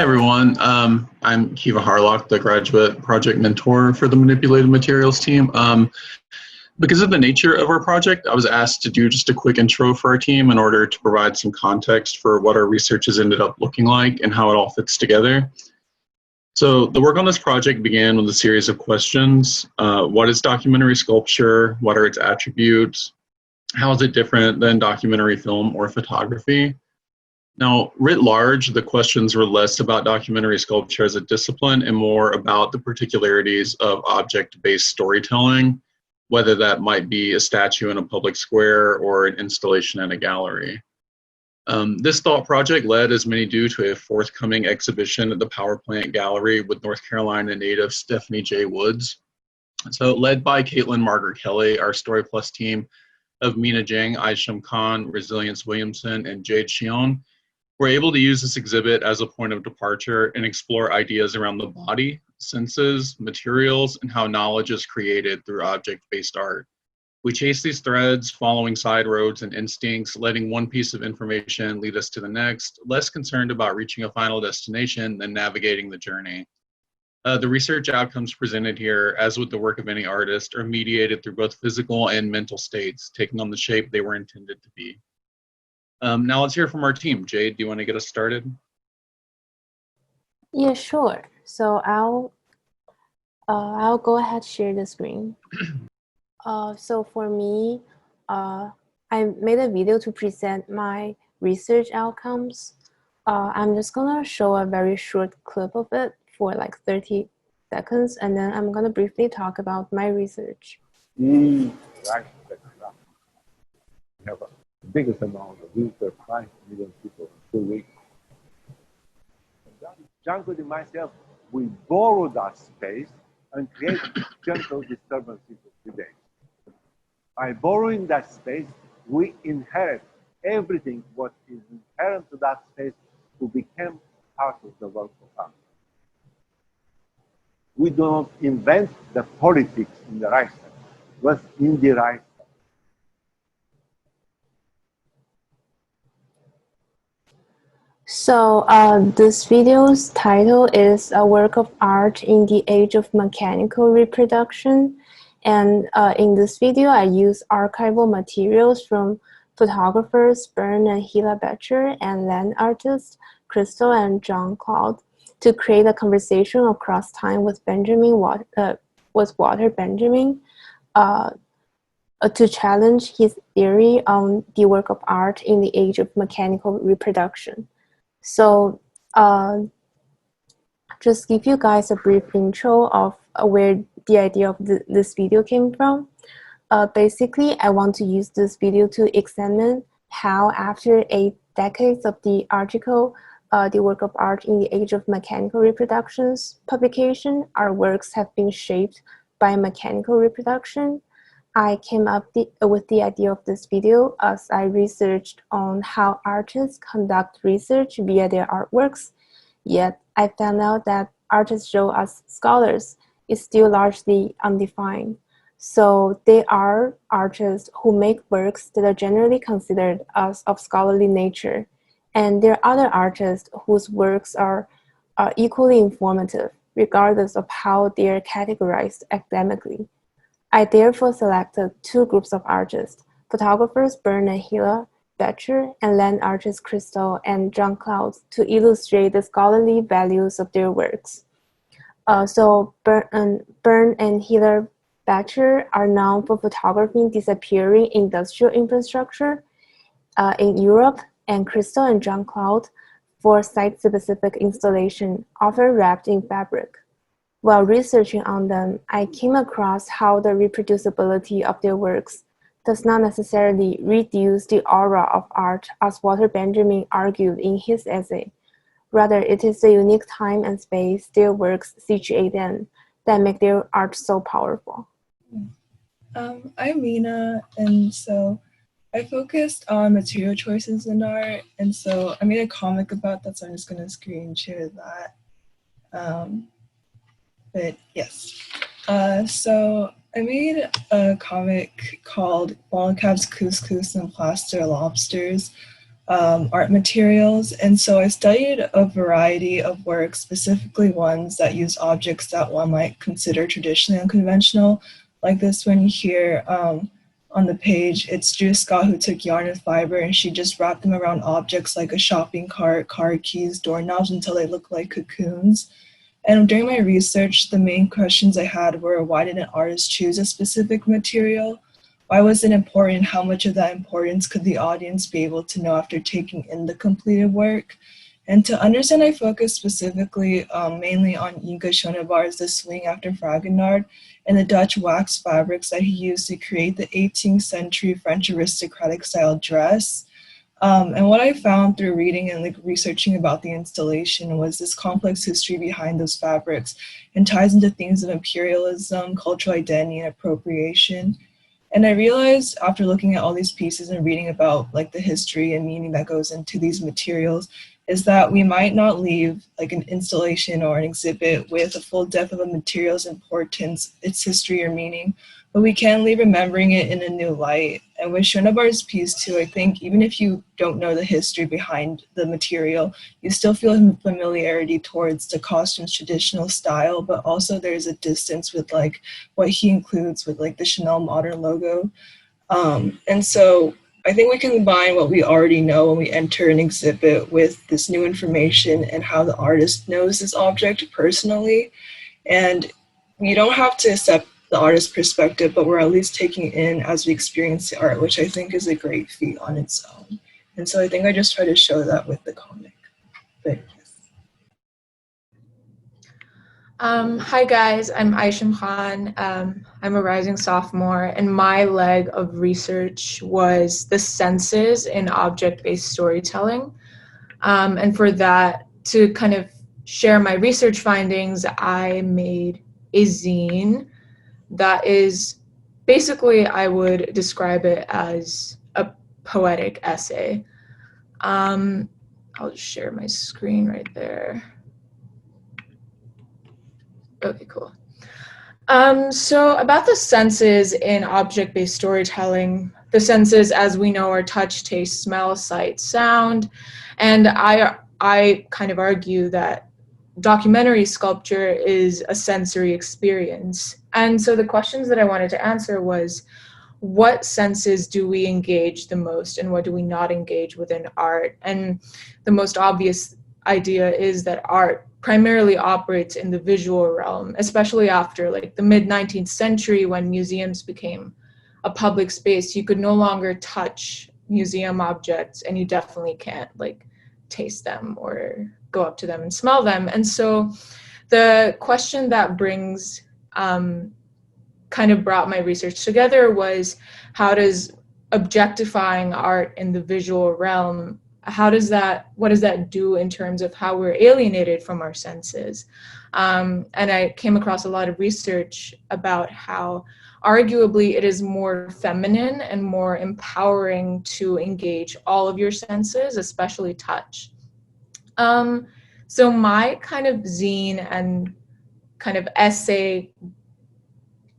everyone. I'm Kiva Harlock, the graduate project mentor for the manipulated materials team. Because of the nature of our project, I was asked to do just a quick intro for our team in order to provide some context for what our research has ended up looking like and how it all fits together. So the work on this project began with a series of questions. What is documentary sculpture? What are its attributes? How is it different than documentary film or photography? Now, writ large, the questions were less about documentary sculpture as a discipline and more about the particularities of object-based storytelling, whether that might be a statue in a public square or an installation in a gallery. This thought project led, as many do, to a forthcoming exhibition at the Power Plant Gallery with North Carolina native Stephanie J. Woods. So led by Caitlin Margaret Kelly, our Story Plus team of Mina Jang, Aisham Khan, Resilience Williamson, and Jade Shion, we're able to use this exhibit as a point of departure and explore ideas around the body, senses, materials, and how knowledge is created through object-based art. We chase these threads, following side roads and instincts, letting one piece of information lead us to the next, less concerned about reaching a final destination than navigating the journey. The research outcomes presented here, as with the work of any artist, are mediated through both physical and mental states, taking on the shape they were intended to be. Now let's hear from our team. Jade, do you want to get us started? Yeah, sure. So I'll go ahead share the screen. So for me, I made a video to present my research outcomes. I'm just gonna show a very short clip of it for like 30 seconds, and then I'm gonna briefly talk about my research. Right. We have a biggest amount of visitors, 5 million people in 2 weeks. Jean-Claude and myself, we borrow that space and create gentle disturbances today. By borrowing that space, we inherit everything what is inherent to that space to become part of the work of art. We do not invent the politics in the right sense, but in the right sense. So this video's title is A Work of Art in the Age of Mechanical Reproduction. And in this video, I use archival materials from photographers Bern and Hila Betcher and land artists Crystal and John Cloud to create a conversation across time with Walter Benjamin to challenge his theory on the work of art in the age of mechanical reproduction. So just give you guys a brief intro of where the idea of this video came from. Basically, I want to use this video to examine how after 8 decades of the article, The Work of Art in the Age of Mechanical Reproductions publication, our works have been shaped by mechanical reproduction. I came up with the idea of this video as I researched on how artists conduct research via their artworks, yet I found out that artists' role as scholars is still largely undefined. So they are artists who make works that are generally considered as of scholarly nature, and there are other artists whose works are equally informative, regardless of how they are categorized academically. I therefore selected 2 groups of artists, photographers Bern and Hila Betcher and land artists Crystal and John Cloud, to illustrate the scholarly values of their works. So Bern and Hila Betcher are known for photographing disappearing industrial infrastructure in Europe, and Crystal and John Cloud for site-specific installation, often wrapped in fabric. While researching on them, I came across how the reproducibility of their works does not necessarily reduce the aura of art, as Walter Benjamin argued in his essay. Rather, it is the unique time and space their works situate in that make their art so powerful. I'm Mina, and so I focused on material choices in art, and so I made a comic about that, so I'm just going to screen share that. But yes, so I made a comic called Ball Caps, Couscous, and Plaster Lobsters, art materials. And so I studied a variety of works, specifically ones that use objects that one might consider traditionally unconventional. Like this one here on the page, it's Drew Scott who took yarn and fiber and she just wrapped them around objects like a shopping cart, car keys, doorknobs until they look like cocoons. And during my research, the main questions I had were, why did an artist choose a specific material? Why was it important? How much of that importance could the audience be able to know after taking in the completed work? And to understand, I focused specifically mainly on Inge Schonebar's The Swing After Fragonard and the Dutch wax fabrics that he used to create the 18th century French aristocratic style dress. And what I found through reading and like researching about the installation was this complex history behind those fabrics and ties into themes of imperialism, cultural identity, and appropriation. And I realized after looking at all these pieces and reading about like the history and meaning that goes into these materials is that we might not leave like an installation or an exhibit with a full depth of a material's importance, its history or meaning, but we can leave remembering it in a new light. And with Schonebar's piece too, I think even if you don't know the history behind the material, you still feel familiarity towards the costume's traditional style, but also there's a distance with like what he includes with like the Chanel modern logo. And so I think we can combine what we already know when we enter an exhibit with this new information and how the artist knows this object personally. And we don't have to accept the artist's perspective, but we're at least taking it in as we experience the art, which I think is a great feat on its own. And so I think I just try to show that with the comic. But yes. Hi guys, I'm Aisham Khan. I'm a rising sophomore, and my leg of research was the senses in object-based storytelling. And for that, to kind of share my research findings, I made a zine that is basically, I would describe it as a poetic essay. I'll just share my screen right there. Okay, cool. So about the senses in object-based storytelling, the senses, as we know, are touch, taste, smell, sight, sound, and I kind of argue that documentary sculpture is a sensory experience. And so the questions that I wanted to answer was, what senses do we engage the most and what do we not engage within art? And the most obvious idea is that art primarily operates in the visual realm, especially after like the mid-19th century when museums became a public space. You could no longer touch museum objects, and you definitely can't like taste them or go up to them and smell them. And so the question that kind of brought my research together was, how does objectifying art in the visual realm, what does that do in terms of how we're alienated from our senses? And I came across a lot of research about how arguably it is more feminine and more empowering to engage all of your senses, especially touch. So my kind of zine and kind of essay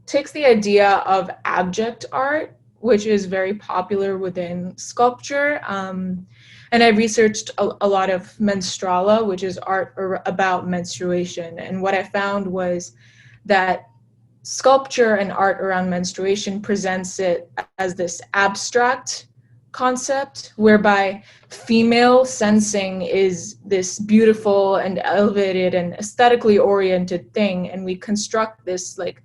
takes the idea of abject art, which is very popular within sculpture. And I researched a lot of menstruala, which is art about menstruation. And what I found was that sculpture and art around menstruation presents it as this abstract concept whereby female sensing is this beautiful and elevated and aesthetically oriented thing, and we construct this like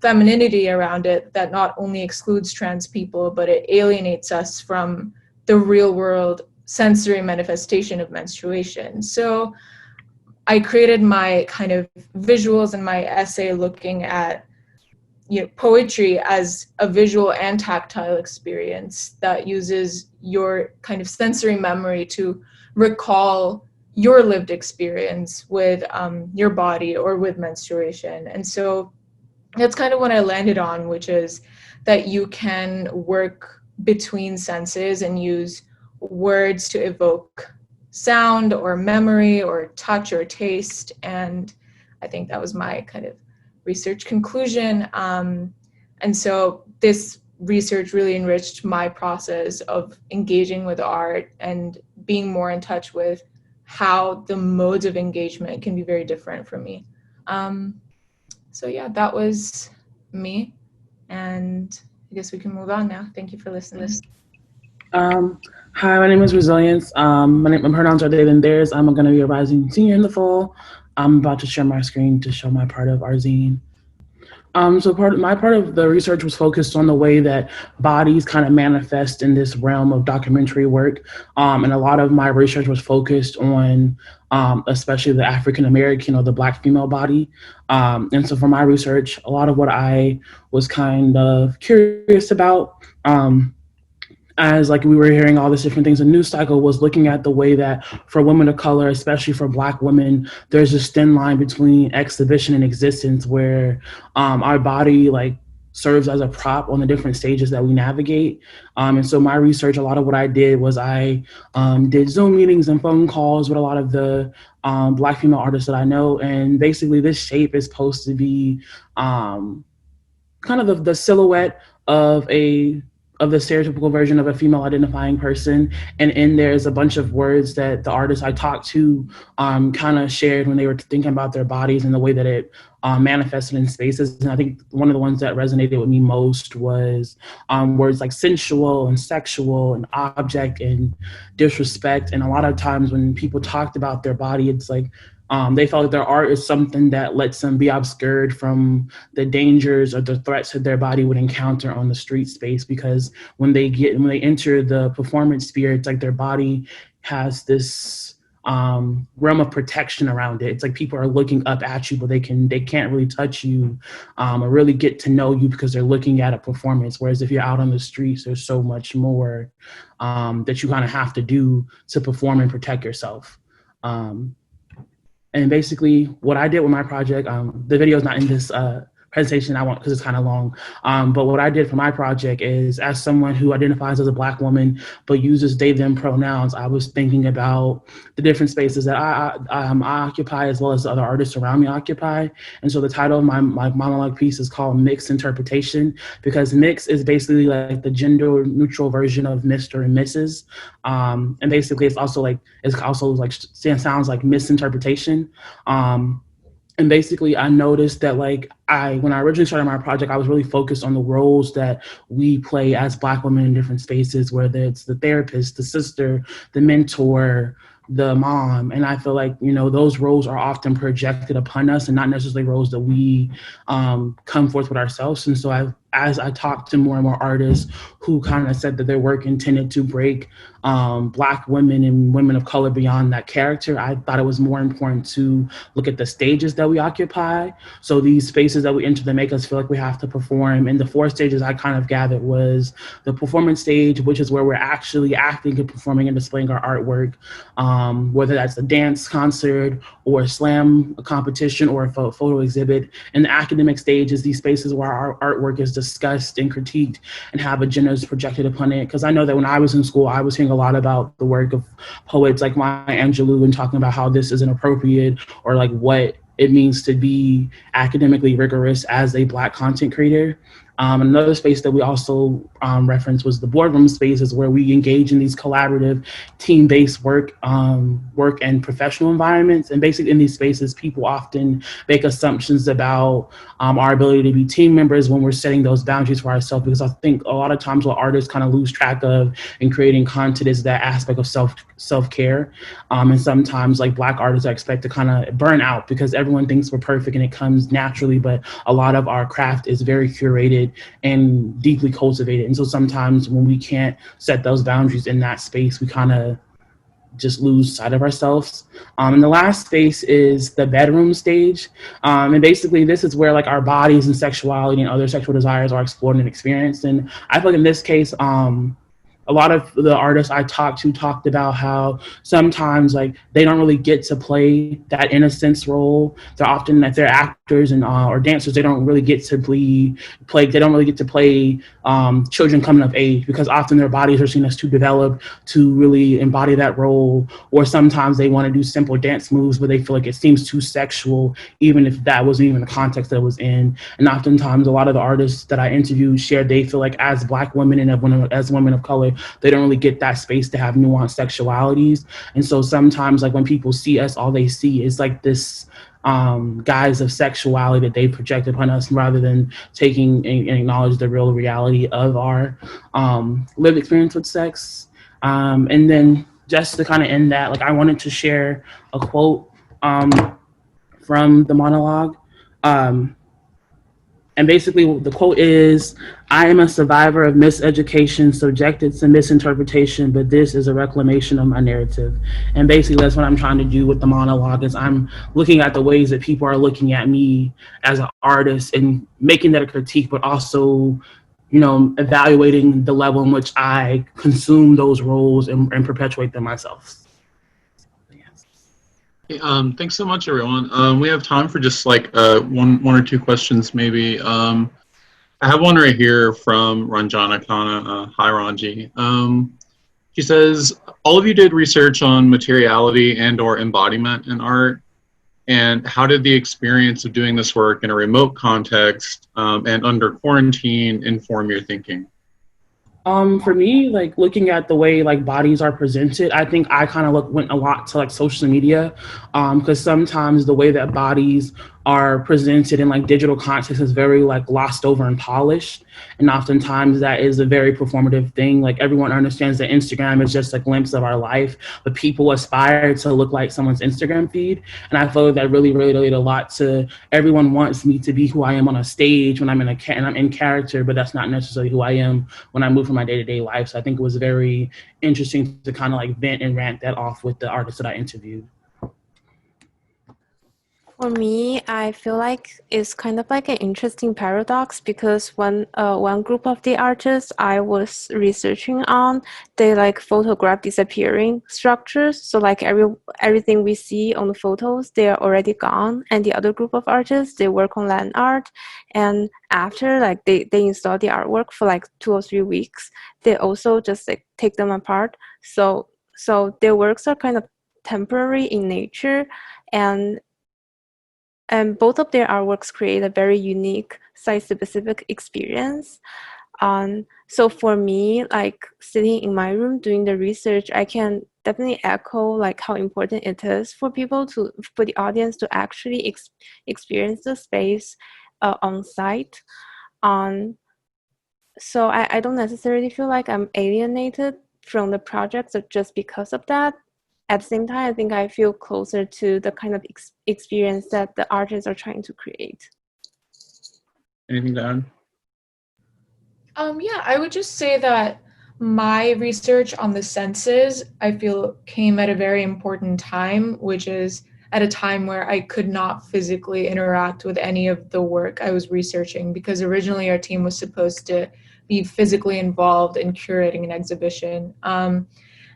femininity around it that not only excludes trans people, but it alienates us from the real world sensory manifestation of menstruation. So I created my kind of visuals and my essay looking at poetry as a visual and tactile experience that uses your kind of sensory memory to recall your lived experience with your body or with menstruation. And so that's kind of what I landed on, which is that you can work between senses and use words to evoke sound or memory or touch or taste. And I think that was my kind of research conclusion. And so this research really enriched my process of engaging with art and being more in touch with how the modes of engagement can be very different for me. So yeah, that was me, and I guess we can move on now. Thank you for listening. Hi, my name is Resilience. My pronouns are they, them, theirs. I'm going to be a rising senior in the fall. I'm about to share my screen to show my part of our zine. So part of the research was focused on the way that bodies kind of manifest in this realm of documentary work. And a lot of my research was focused on especially the African American or the Black female body. And so for my research, a lot of what I was kind of curious about, as like we were hearing all these different things, the news cycle was looking at the way that for women of color, especially for Black women, there's this thin line between exhibition and existence where our body like serves as a prop on the different stages that we navigate. And so my research, a lot of what I did was I did Zoom meetings and phone calls with a lot of the Black female artists that I know. And basically this shape is supposed to be kind of the silhouette of the stereotypical version of a female identifying person. And in there's a bunch of words that the artists I talked to kind of shared when they were thinking about their bodies and the way that it manifested in spaces. And I think one of the ones that resonated with me most was words like sensual and sexual and object and disrespect. And a lot of times when people talked about their body, it's like, they felt like their art is something that lets them be obscured from the dangers or the threats that their body would encounter on the street space. Because when they enter the performance sphere, it's like their body has this realm of protection around it. It's like people are looking up at you, but they can't really touch you or really get to know you because they're looking at a performance. Whereas if you're out on the streets, there's so much more that you kind of have to do to perform and protect yourself. And basically what I did with my project, the video is not in this presentation because it's kind of long. But what I did for my project is, as someone who identifies as a Black woman but uses they, them pronouns, I was thinking about the different spaces that I occupy as well as the other artists around me occupy. And so the title of my monologue piece is called Mixed Interpretation, because mix is basically like the gender neutral version of Mr. and Mrs. And basically it sounds like misinterpretation. And basically I noticed that when I originally started my project, I was really focused on the roles that we play as Black women in different spaces, whether it's the therapist, the sister, the mentor, the mom. And I feel like, those roles are often projected upon us and not necessarily roles that we come forth with ourselves. And so as I talked to more and more artists who kind of said that their work intended to break Black women and women of color beyond that character, I thought it was more important to look at the stages that we occupy. So these spaces that we enter that make us feel like we have to perform. And the 4 stages I kind of gathered was the performance stage, which is where we're actually acting and performing and displaying our artwork, whether that's a dance concert or a slam competition or a photo exhibit. And the academic stage is these spaces where our artwork is discussed and critiqued and have agendas projected upon it. Because I know that when I was in school, I was hearing a lot about the work of poets like Maya Angelou and talking about how this is inappropriate or like what it means to be academically rigorous as a Black content creator. Another space that we also referenced was the boardroom spaces, where we engage in these collaborative, team-based work and professional environments. And basically in these spaces, people often make assumptions about our ability to be team members when we're setting those boundaries for ourselves. Because I think a lot of times what artists kind of lose track of in creating content is that aspect of self-care. And sometimes like Black artists are expected to kind of burn out because everyone thinks we're perfect and it comes naturally, but a lot of our craft is very curated and deeply cultivated. And so sometimes when we can't set those boundaries in that space, we kind of just lose sight of ourselves. And the last space is the bedroom stage. And basically this is where like our bodies and sexuality and other sexual desires are explored and experienced. And I feel like in this case, a lot of the artists I talked to talked about how sometimes like they don't really get to play that innocence role. They're often, if they're actors and or dancers, they don't really get to play. They don't really get to play children coming of age, because often their bodies are seen as too developed to really embody that role. Or sometimes they want to do simple dance moves, but they feel like it seems too sexual, even if that wasn't even the context that it was in. And oftentimes, a lot of the artists that I interviewed shared they feel like as Black women and as women of color, they don't really get that space to have nuanced sexualities. And so sometimes, like when people see us, all they see is like this guise of sexuality that they project upon us, rather than taking and acknowledge the real reality of our lived experience with sex. And then just to kind of end that, like I wanted to share a quote from the monologue. And basically the quote is, "I am a survivor of miseducation, subjected to misinterpretation, but this is a reclamation of my narrative." And basically that's what I'm trying to do with the monologue, is I'm looking at the ways that people are looking at me as an artist and making that a critique, but also, you know, evaluating the level in which I consume those roles and perpetuate them myself. Hey, thanks so much, everyone. We have time for just like one or two questions, maybe. I have one right here from Ranjana Khanna. Hi, Ranji. She says, all of you did research on materiality and or embodiment in art. And how did the experience of doing this work in a remote context and under quarantine inform your thinking? For me, like looking at the way like bodies are presented, I think I kind of went a lot to like social media, because sometimes the way that bodies are presented in like digital context is very like glossed over and polished, and oftentimes that is a very performative thing. Like everyone understands that Instagram is just a glimpse of our life, but people aspire to look like someone's Instagram feed, and I feel like that really related a lot to everyone wants me to be who I am on a stage when I'm in and I'm in character, but that's not necessarily who I am when I move from my day-to-day life. So I think it was very interesting to kind of like vent and rant that off with the artists that I interviewed. For me, I feel like it's kind of like an interesting paradox, because one group of the artists I was researching on, they like photograph disappearing structures. So like everything we see on the photos, they are already gone. And the other group of artists, they work on land art, and after like they install the artwork for like 2 or 3 weeks, they also just like take them apart. So their works are kind of temporary in nature, and both of their artworks create a very unique site-specific experience. So for me, like sitting in my room doing the research, I can definitely echo like how important it is for the audience to actually experience the space on site. So I don't necessarily feel like I'm alienated from the project just because of that. At the same time, I think I feel closer to the kind of experience that the artists are trying to create. Anything to add? Yeah, I would just say that my research on the senses, I feel, came at a very important time, which is at a time where I could not physically interact with any of the work I was researching, because originally our team was supposed to be physically involved in curating an exhibition.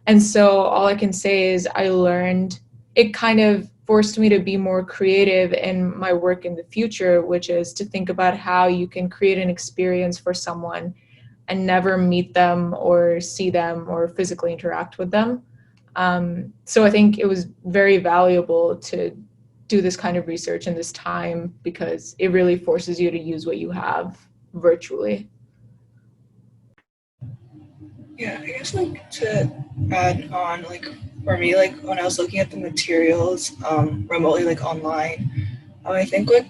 And so all I can say is I learned, it kind of forced me to be more creative in my work in the future, which is to think about how you can create an experience for someone and never meet them or see them or physically interact with them. So I think it was very valuable to do this kind of research in this time, because it really forces you to use what you have virtually. Yeah, I guess like to add on, like for me, like when I was looking at the materials remotely, like online, I think like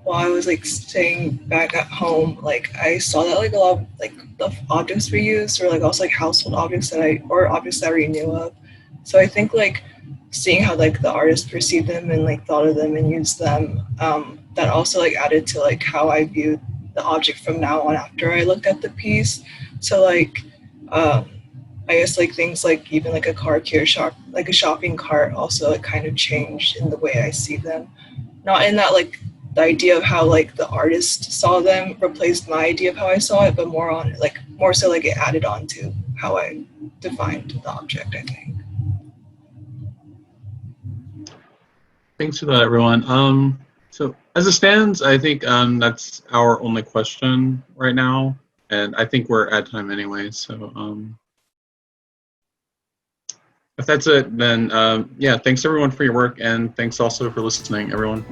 while I was like staying back at home, like I saw that like a lot of like the objects we used were like also like household objects or objects that I already knew of. So I think like seeing how like the artist perceived them and like thought of them and used them, that also like added to like how I viewed the object from now on after I looked at the piece. So like I guess like things like even like a car care shop, like a shopping cart, also like kind of changed in the way I see them. Not in that like the idea of how like the artist saw them replaced my idea of how I saw it, but more so like it added on to how I defined the object, I think. Thanks for that, everyone. So as it stands, I think that's our only question right now, and I think we're at time anyway. So if that's it, then yeah, thanks everyone for your work, and thanks also for listening, everyone.